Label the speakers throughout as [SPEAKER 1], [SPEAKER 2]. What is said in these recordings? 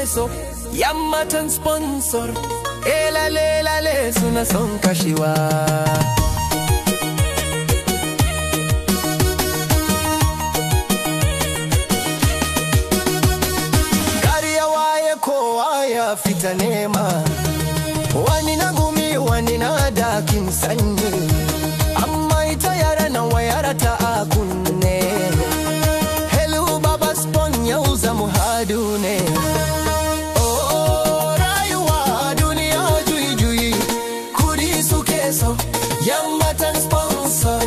[SPEAKER 1] suke so, yammatan sponsor. Lale lale suna son kashewa. Gari ya waye kowa ya fita nema, wani na gumi wani na dakin sanyi, amma ita yara na wayar ta a kunne. Hello baba spon yau zamu hadu ne. Yammatan sponsor,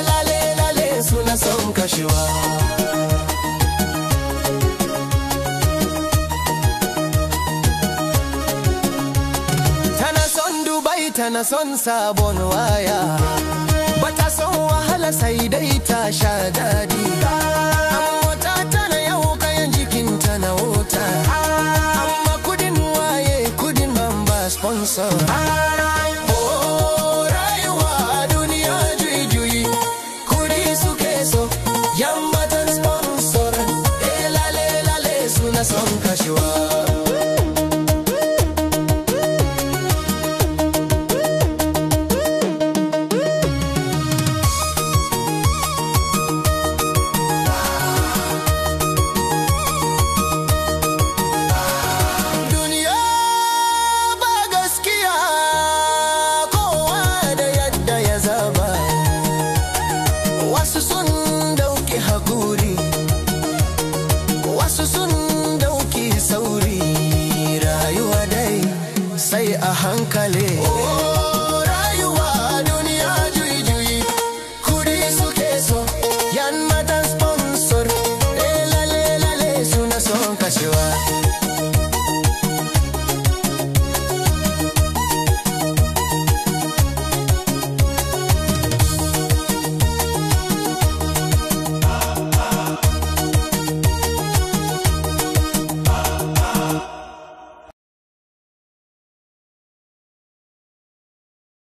[SPEAKER 1] lale lale suna son kashewa. Tana son Dubai, tana son sabon waya, bata son wahala sai dai ta sha daɗi.